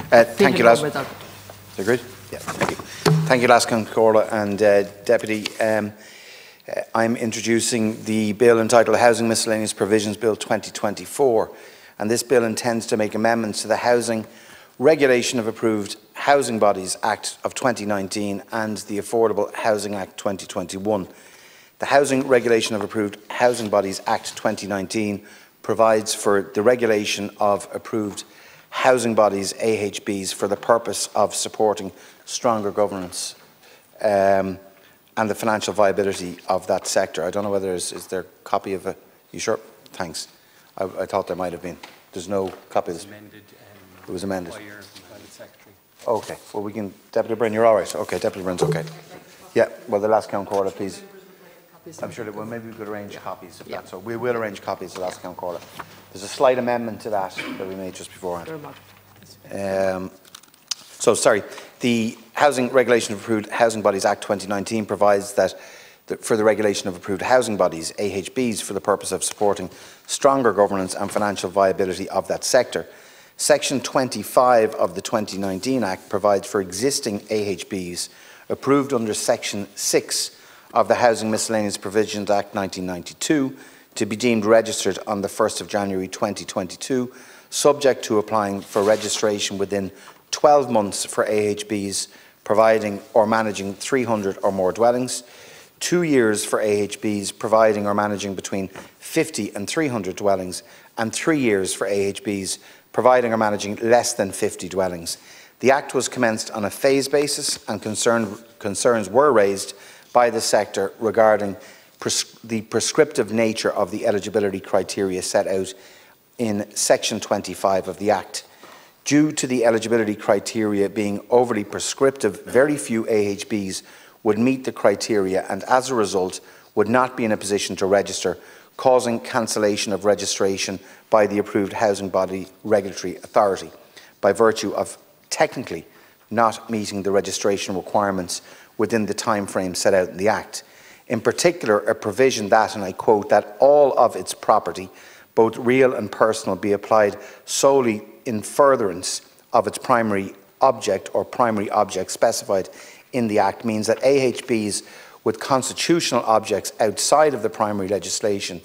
Thank you, Laz. Is that good? Yeah, thank you. Thank you, Laz Concorda and Deputy. I'm introducing the bill entitled Housing Miscellaneous Provisions Bill 2024, and this bill intends to make amendments to the Housing Regulation of Approved Housing Bodies Act of 2019 and the Affordable Housing Act 2021. The Housing Regulation of Approved Housing Bodies Act 2019 provides for the regulation of approved housing bodies, AHBs, for the purpose of supporting stronger governance and the financial viability of that sector. I don't know whether is there a copy of it. You sure? Thanks. I thought there might have been. There's no copy of this. It was amended. Okay. Well, we can. Deputy Byrne, you're all right. Okay, Deputy Byrne's okay. Yeah. Well, the last count quarter, please. I'm sure that. Well, maybe we could arrange copies. If that's so. We will arrange copies the last count quarter. There's a slight amendment to that we made just beforehand. Sorry. The Housing Regulation of Approved Housing Bodies Act 2019 provides that for the regulation of approved housing bodies, AHBs, for the purpose of supporting stronger governance and financial viability of that sector. Section 25 of the 2019 Act provides for existing AHBs approved under Section 6 of the Housing Miscellaneous Provisions Act 1992 to be deemed registered on the 1st of January 2022, subject to applying for registration within 12 months for AHBs providing or managing 300 or more dwellings, 2 years for AHBs providing or managing between 50 and 300 dwellings, and 3 years for AHBs providing or managing less than 50 dwellings. The Act was commenced on a phase basis, and concerns were raised by the sector regarding the prescriptive nature of the eligibility criteria set out in Section 25 of the Act. Due to the eligibility criteria being overly prescriptive, very few AHBs would meet the criteria and, as a result, would not be in a position to register, causing cancellation of registration by the approved housing body regulatory authority by virtue of technically not meeting the registration requirements within the time frame set out in the Act. In particular, a provision that, and I quote, that all of its property, both real and personal, be applied solely in furtherance of its primary object or primary object specified in the Act, means that AHBs with constitutional objects outside of the primary legislation,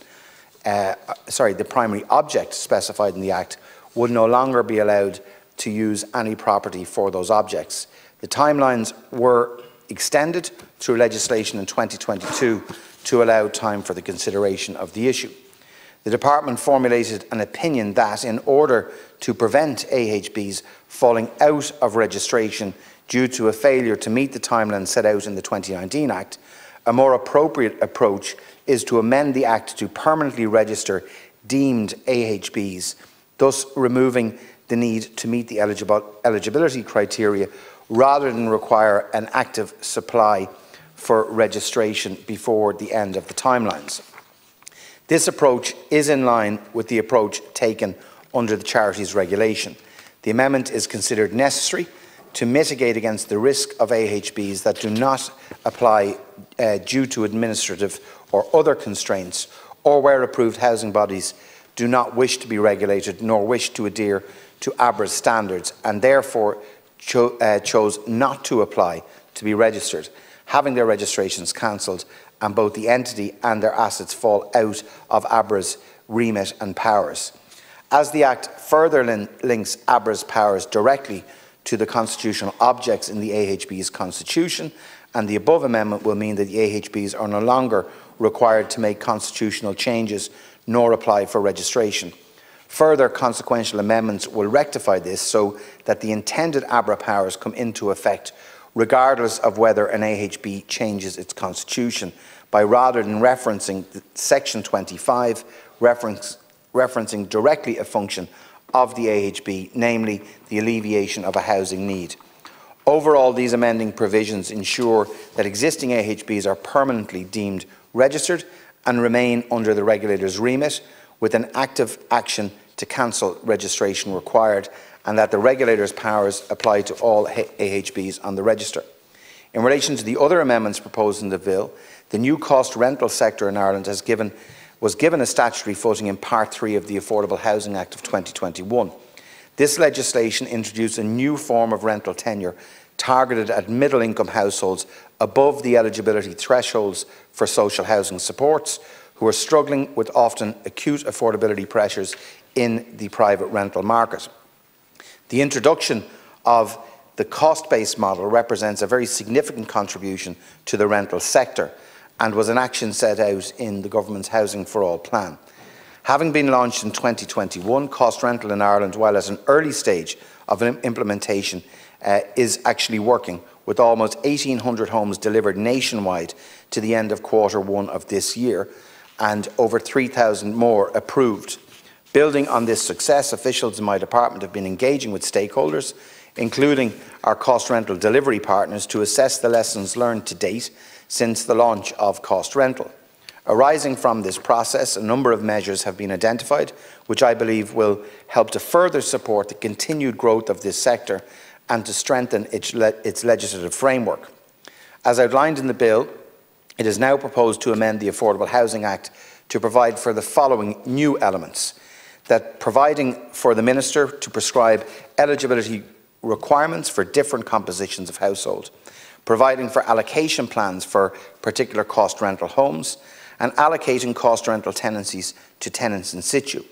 the primary object specified in the Act, would no longer be allowed to use any property for those objects. The timelines were extended through legislation in 2022 to allow time for the consideration of the issue. The Department formulated an opinion that, in order to prevent AHBs falling out of registration due to a failure to meet the timeline set out in the 2019 Act, a more appropriate approach is to amend the Act to permanently register deemed AHBs, thus removing the need to meet the eligibility criteria rather than require an active supply for registration before the end of the timelines. This approach is in line with the approach taken under the Charities Regulation. The amendment is considered necessary to mitigate against the risk of AHBs that do not apply due to administrative or other constraints, or where approved housing bodies do not wish to be regulated nor wish to adhere to ABRA's standards, and therefore chose not to apply to be registered, having their registrations cancelled, and both the entity and their assets fall out of ABRA's remit and powers. As the Act further links ABRA's powers directly to the constitutional objects in the AHB's constitution, and the above amendment will mean that the AHBs are no longer required to make constitutional changes nor apply for registration. Further consequential amendments will rectify this so that the intended ABRA powers come into effect regardless of whether an AHB changes its constitution, by rather than referencing Section 25, referencing directly a function of the AHB, namely the alleviation of a housing need. Overall, these amending provisions ensure that existing AHBs are permanently deemed registered and remain under the regulator's remit, with an active action to cancel registration required, and that the regulator's powers apply to all AHBs on the register. In relation to the other amendments proposed in the bill, the new cost rental sector in Ireland was given a statutory footing in Part 3 of the Affordable Housing Act of 2021. This legislation introduced a new form of rental tenure targeted at middle-income households above the eligibility thresholds for social housing supports, who are struggling with often acute affordability pressures in the private rental market. The introduction of the cost-based model represents a very significant contribution to the rental sector and was an action set out in the Government's Housing for All plan. Having been launched in 2021, cost rental in Ireland, while at an early stage of implementation, is actually working, with almost 1,800 homes delivered nationwide to the end of Q1 of this year and over 3,000 more approved. Building on this success, officials in my department have been engaging with stakeholders, including our cost rental delivery partners, to assess the lessons learned to date since the launch of cost rental. Arising from this process, a number of measures have been identified, which I believe will help to further support the continued growth of this sector and to strengthen its legislative framework. As outlined in the bill, it is now proposed to amend the Affordable Housing Act to provide for the following new elements: that providing for the Minister to prescribe eligibility requirements for different compositions of household, providing for allocation plans for particular cost rental homes, and allocating cost rental tenancies to tenants in situ.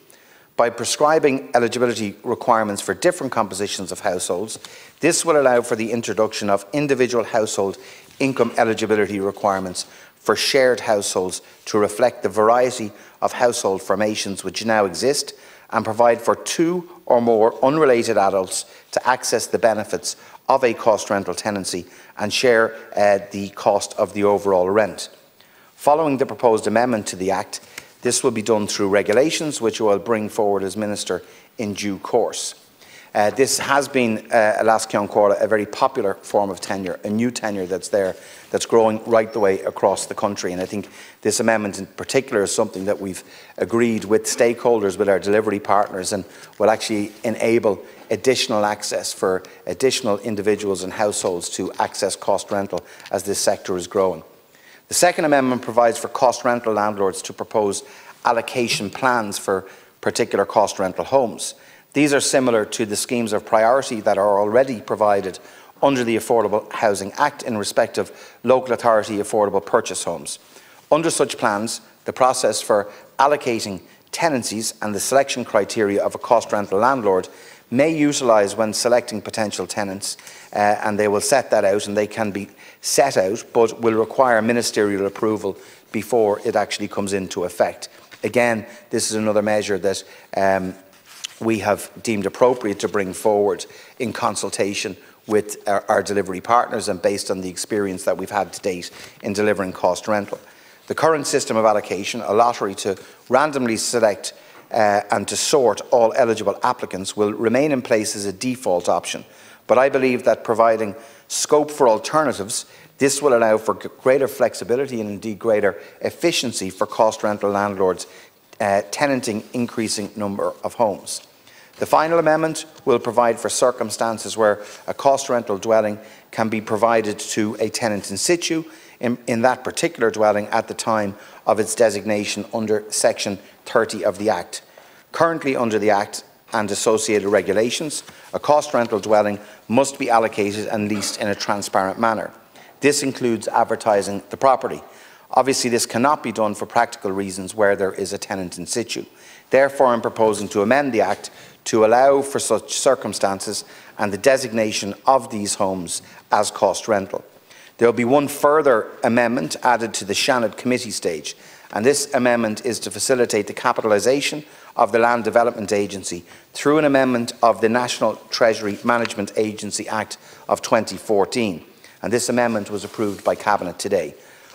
By prescribing eligibility requirements for different compositions of households, this will allow for the introduction of individual household income eligibility requirements for shared households to reflect the variety of household formations which now exist, and provide for 2 or more unrelated adults to access the benefits of a cost rental tenancy and share the cost of the overall rent. Following the proposed amendment to the Act, this will be done through regulations, which I will bring forward as Minister in due course. This has been, Alas Ceann Comhairle, a very popular form of tenure, a new tenure that's growing right the way across the country. And I think this amendment in particular is something that we've agreed with stakeholders, with our delivery partners, and will actually enable additional access for additional individuals and households to access cost rental as this sector is growing. The second amendment provides for cost rental landlords to propose allocation plans for particular cost rental homes. These are similar to the schemes of priority that are already provided under the Affordable Housing Act in respect of local authority affordable purchase homes. Under such plans, the process for allocating tenancies and the selection criteria of a cost rental landlord may utilise when selecting potential tenants, and they will set that out, and they can be set out, but will require ministerial approval before it actually comes into effect. Again, this is another measure that we have deemed appropriate to bring forward in consultation with our delivery partners and based on the experience that we've had to date in delivering cost rental. The current system of allocation, a lottery to randomly select and to sort all eligible applicants, will remain in place as a default option. But I believe that providing scope for alternatives, this will allow for greater flexibility and indeed greater efficiency for cost rental landlords tenanting increasing number of homes. The final amendment will provide for circumstances where a cost rental dwelling can be provided to a tenant in situ in that particular dwelling at the time of its designation under Section 30 of the Act. Currently under the Act and associated regulations, a cost rental dwelling must be allocated and leased in a transparent manner. This includes advertising the property. Obviously, this cannot be done for practical reasons where there is a tenant in situ. Therefore, I am proposing to amend the Act to allow for such circumstances and the designation of these homes as cost rental. There will be one further amendment added to the Shannon committee stage, and this amendment is to facilitate the capitalisation of the Land Development Agency through an amendment of the National Treasury Management Agency Act of 2014, and this amendment was approved by Cabinet today.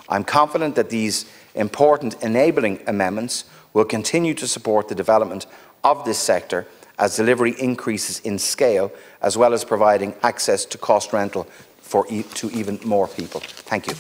I am confident that these important enabling amendments will continue to support the development of this sector as delivery increases in scale, as well as providing access to cost rental to even more people. Thank you.